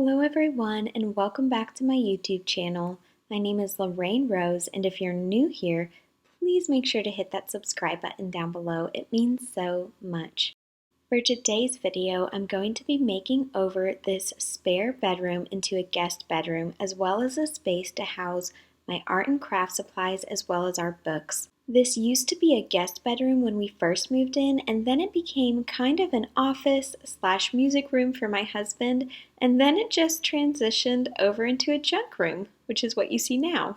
Hello everyone and welcome back to my YouTube channel. My name is Lorraine Rose, and if you're new here, please make sure to hit that subscribe button down below. It means so much. For today's video, I'm going to be making over this spare bedroom into a guest bedroom, as well as a space to house my art and craft supplies as well as our books. This used to be a guest bedroom when we first moved in, and then it became kind of an office / music room for my husband, and then it just transitioned over into a junk room, which is what you see now.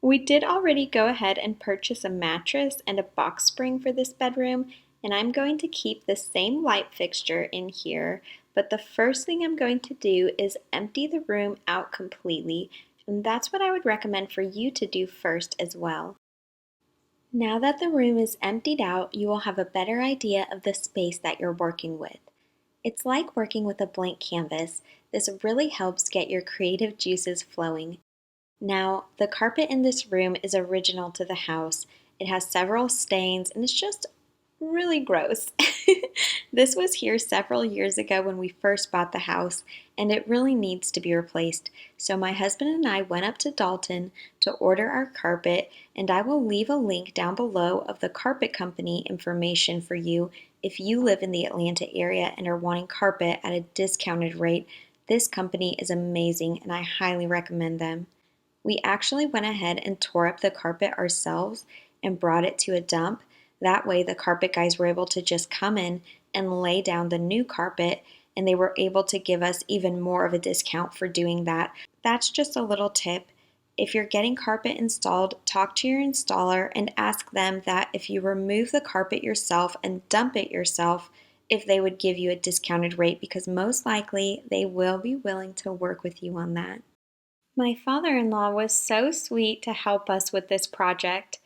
We did already go ahead and purchase a mattress and a box spring for this bedroom, and I'm going to keep the same light fixture in here, but the first thing I'm going to do is empty the room out completely, and that's what I would recommend for you to do first as well. Now that the room is emptied out, you will have a better idea of the space that you're working with. It's like working with a blank canvas. This really helps get your creative juices flowing. Now, the carpet in this room is original to the house. It has several stains and it's just really gross. This was here several years ago when we first bought the house, and it really needs to be replaced. So my husband and I went up to Dalton to order our carpet, and I will leave a link down below of the carpet company information for you if you live in the Atlanta area and are wanting carpet at a discounted rate. This company is amazing and I highly recommend them. We actually went ahead and tore up the carpet ourselves and brought it to a dump. That way the carpet guys were able to just come in and lay down the new carpet, and they were able to give us even more of a discount for doing that. That's just a little tip. If you're getting carpet installed, talk to your installer and ask them that if you remove the carpet yourself and dump it yourself, if they would give you a discounted rate, because most likely they will be willing to work with you on that. My father-in-law was so sweet to help us with this project.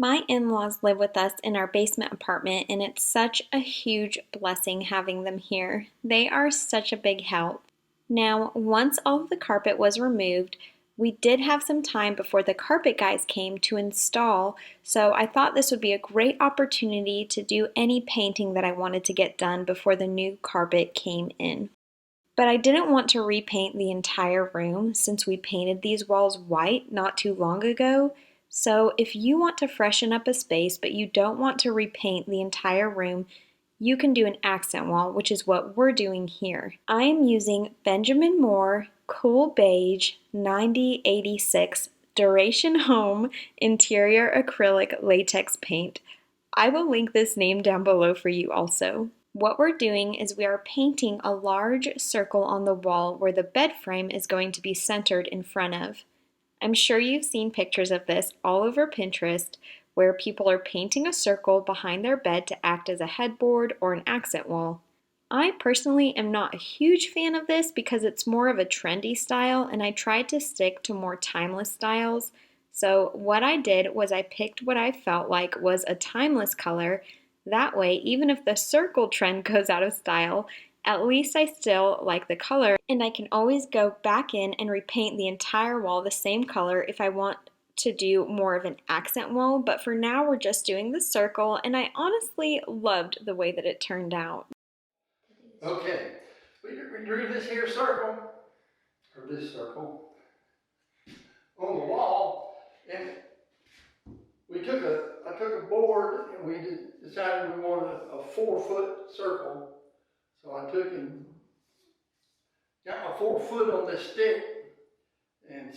My in-laws live with us in our basement apartment, and it's such a huge blessing having them here. They are such a big help. Now, once all of the carpet was removed, we did have some time before the carpet guys came to install, so I thought this would be a great opportunity to do any painting that I wanted to get done before the new carpet came in. But I didn't want to repaint the entire room since we painted these walls white not too long ago. So if you want to freshen up a space but you don't want to repaint the entire room, you can do an accent wall, which is what we're doing here. I am using Benjamin Moore Cool Beige 9086 Duration Home Interior Acrylic Latex Paint. I will link this name down below for you also. What we're doing is we are painting a large circle on the wall where the bed frame is going to be centered in front of. I'm sure you've seen pictures of this all over Pinterest where people are painting a circle behind their bed to act as a headboard or an accent wall. I personally am not a huge fan of this because it's more of a trendy style, and I tried to stick to more timeless styles. So what I did was I picked what I felt like was a timeless color. That way, even if the circle trend goes out of style, at least I still like the color, and I can always go back in and repaint the entire wall the same color if I want to do more of an accent wall. But for now, we're just doing the circle, and I honestly loved the way that it turned out. Okay, we drew this here circle, or this circle, on the wall, and I took a board and we decided we wanted a 4-foot circle. So I took and got my 4 foot on this stick and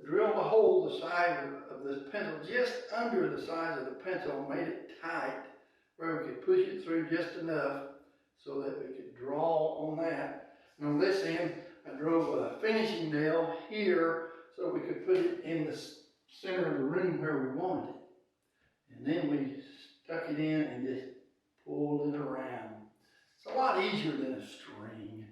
drilled a hole the size of this pencil, just under the size of the pencil, made it tight where we could push it through just enough so that we could draw on that. And on this end, I drove a finishing nail here so we could put it in the center of the room where we wanted it. And then we stuck it in and just pulled it around. It's a lot easier than a string.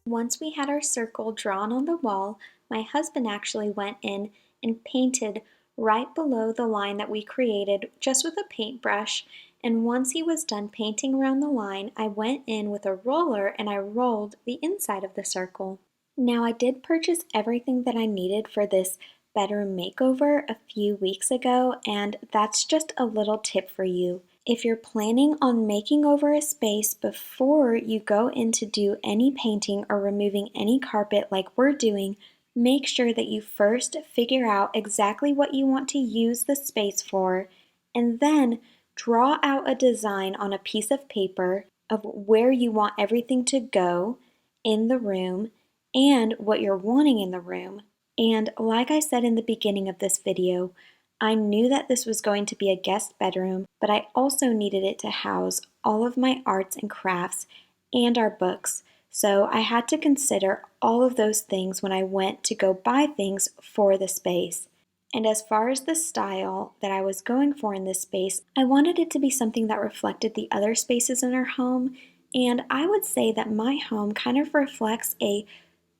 Once we had our circle drawn on the wall, my husband actually went in and painted right below the line that we created just with a paintbrush. And once he was done painting around the line, I went in with a roller and I rolled the inside of the circle. Now, I did purchase everything that I needed for this bedroom makeover a few weeks ago, and that's just a little tip for you. If you're planning on making over a space before you go in to do any painting or removing any carpet like we're doing, make sure that you first figure out exactly what you want to use the space for, and then draw out a design on a piece of paper of where you want everything to go in the room and what you're wanting in the room. And like I said in the beginning of this video, I knew that this was going to be a guest bedroom, but I also needed it to house all of my arts and crafts and our books. So I had to consider all of those things when I went to go buy things for the space. And as far as the style that I was going for in this space, I wanted it to be something that reflected the other spaces in our home. And I would say that my home kind of reflects a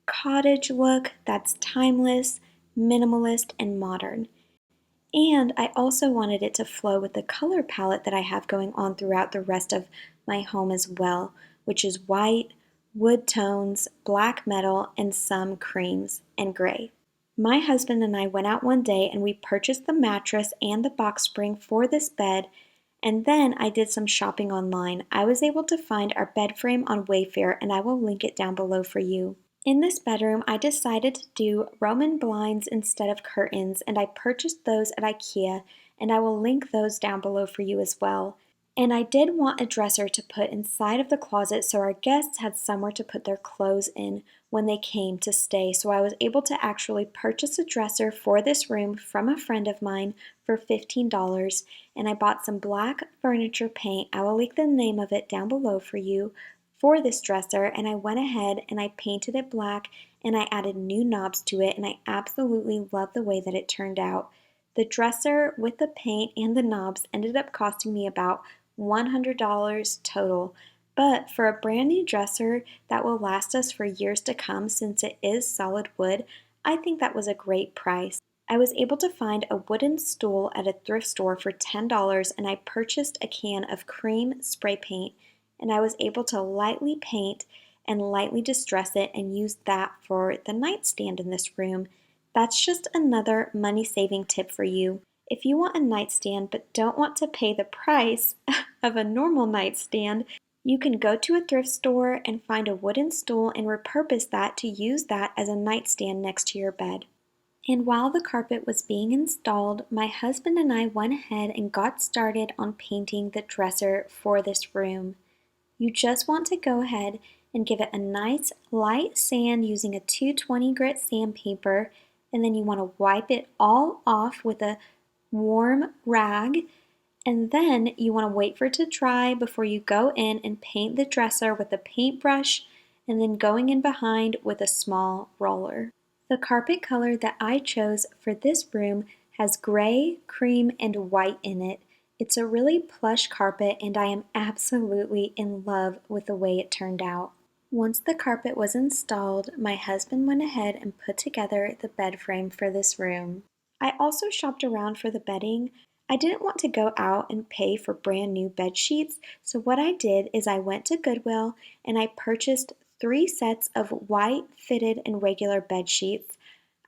cottage look that's timeless, minimalist, and modern. And I also wanted it to flow with the color palette that I have going on throughout the rest of my home as well, which is white, wood tones, black metal, and some creams and gray. My husband and I went out one day and we purchased the mattress and the box spring for this bed, and then I did some shopping online. I was able to find our bed frame on Wayfair, and I will link it down below for you. In this bedroom, I decided to do Roman blinds instead of curtains, and I purchased those at IKEA, and I will link those down below for you as well. And I did want a dresser to put inside of the closet so our guests had somewhere to put their clothes in when they came to stay. So I was able to actually purchase a dresser for this room from a friend of mine for $15, and I bought some black furniture paint. I will link the name of it down below for you for this dresser, and I went ahead and I painted it black and I added new knobs to it, and I absolutely love the way that it turned out. The dresser with the paint and the knobs ended up costing me about $100 total, but for a brand new dresser that will last us for years to come since it is solid wood, I think that was a great price. I was able to find a wooden stool at a thrift store for $10, and I purchased a can of cream spray paint, and I was able to lightly paint and lightly distress it and use that for the nightstand in this room. That's just another money-saving tip for you. If you want a nightstand but don't want to pay the price of a normal nightstand, you can go to a thrift store and find a wooden stool and repurpose that to use that as a nightstand next to your bed. And while the carpet was being installed, my husband and I went ahead and got started on painting the dresser for this room. You just want to go ahead and give it a nice light sand using a 220 grit sandpaper, and then you want to wipe it all off with a warm rag, and then you want to wait for it to dry before you go in and paint the dresser with a paintbrush and then going in behind with a small roller. The carpet color that I chose for this room has gray, cream, and white in it. It's a really plush carpet, and I am absolutely in love with the way it turned out. Once the carpet was installed, my husband went ahead and put together the bed frame for this room. I also shopped around for the bedding. I didn't want to go out and pay for brand new bed sheets, so what I did is I went to Goodwill and I purchased 3 sets of white fitted and regular bed sheets.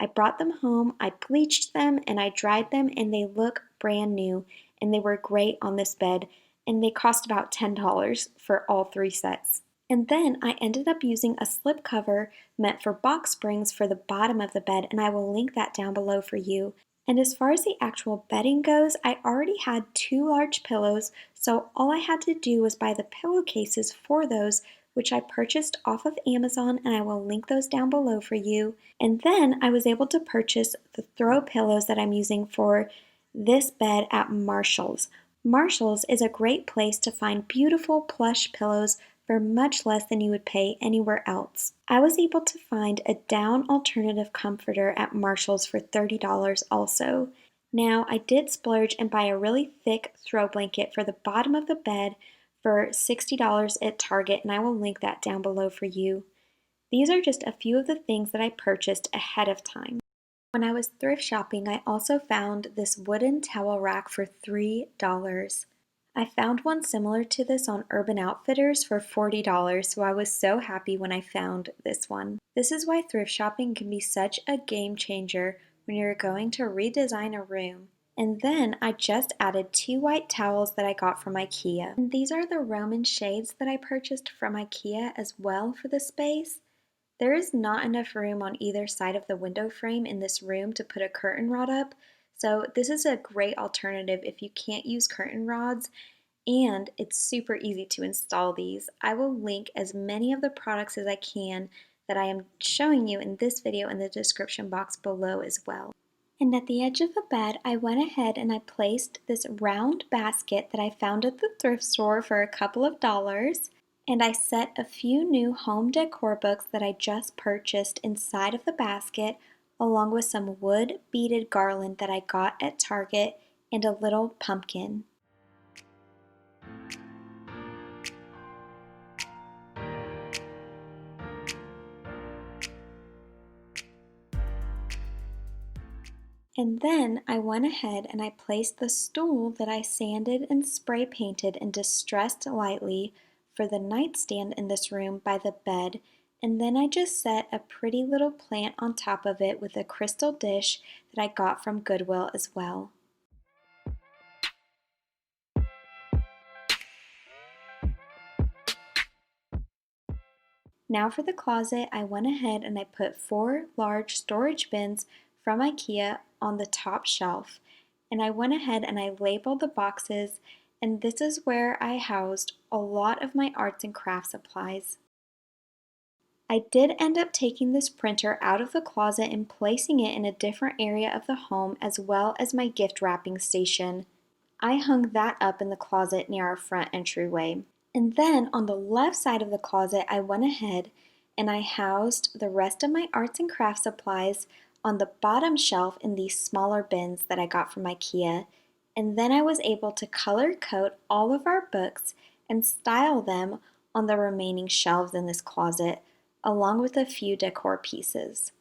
I brought them home, I bleached them, and I dried them, and they look brand new, and they were great on this bed, and they cost about $10 for all 3 sets. And then I ended up using a slip cover meant for box springs for the bottom of the bed, and I will link that down below for you. And as far as the actual bedding goes, I already had 2 large pillows, so all I had to do was buy the pillowcases for those, which I purchased off of Amazon, and I will link those down below for you. And then I was able to purchase the throw pillows that I'm using for this bed at Marshall's. Marshall's is a great place to find beautiful plush pillows for much less than you would pay anywhere else. I was able to find a down alternative comforter at Marshall's for $30 also. Now, I did splurge and buy a really thick throw blanket for the bottom of the bed for $60 at Target, and I will link that down below for you. These are just a few of the things that I purchased ahead of time. When I was thrift shopping, I also found this wooden towel rack for $3. I found one similar to this on Urban Outfitters for $40, so I was so happy when I found this one. This is why thrift shopping can be such a game changer when you're going to redesign a room. And then I just added 2 white towels that I got from IKEA. And these are the Roman shades that I purchased from IKEA as well for the space. There is not enough room on either side of the window frame in this room to put a curtain rod up, so this is a great alternative if you can't use curtain rods, and it's super easy to install these. I will link as many of the products as I can that I am showing you in this video in the description box below as well. And at the edge of the bed, I went ahead and I placed this round basket that I found at the thrift store for a couple of dollars. And I set a few new home decor books that I just purchased inside of the basket, along with some wood beaded garland that I got at Target and a little pumpkin. And then I went ahead and I placed the stool that I sanded and spray painted and distressed lightly for the nightstand in this room by the bed, and then I just set a pretty little plant on top of it with a crystal dish that I got from Goodwill as well. Now for the closet, I went ahead and I put 4 large storage bins from IKEA on the top shelf. And I went ahead and I labeled the boxes, and this is where I housed a lot of my arts and crafts supplies. I did end up taking this printer out of the closet and placing it in a different area of the home as well as my gift wrapping station. I hung that up in the closet near our front entryway. And then on the left side of the closet, I went ahead and I housed the rest of my arts and crafts supplies on the bottom shelf in these smaller bins that I got from IKEA. And then I was able to color code all of our books and style them on the remaining shelves in this closet, along with a few decor pieces.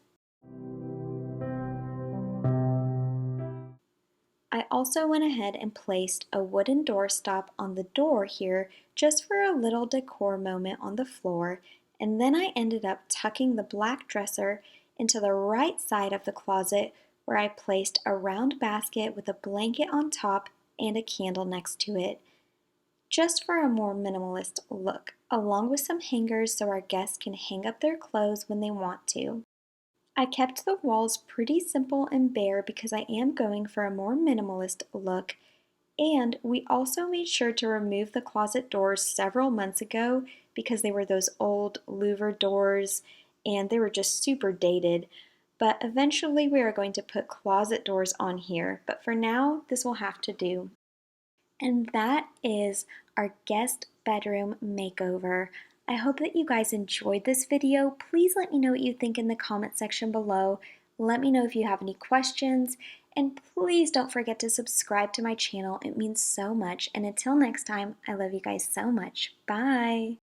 I also went ahead and placed a wooden doorstop on the door here just for a little decor moment on the floor, and then I ended up tucking the black dresser into the right side of the closet where I placed a round basket with a blanket on top and a candle next to it, just for a more minimalist look, along with some hangers so our guests can hang up their clothes when they want to. I kept the walls pretty simple and bare because I am going for a more minimalist look, and we also made sure to remove the closet doors several months ago because they were those old louver doors and they were just super dated. But eventually we are going to put closet doors on here, but for now this will have to do. And that is our guest bedroom makeover. I hope that you guys enjoyed this video. Please let me know what you think in the comment section below. Let me know if you have any questions, and please don't forget to subscribe to my channel. It means so much. And until next time, I love you guys so much. Bye!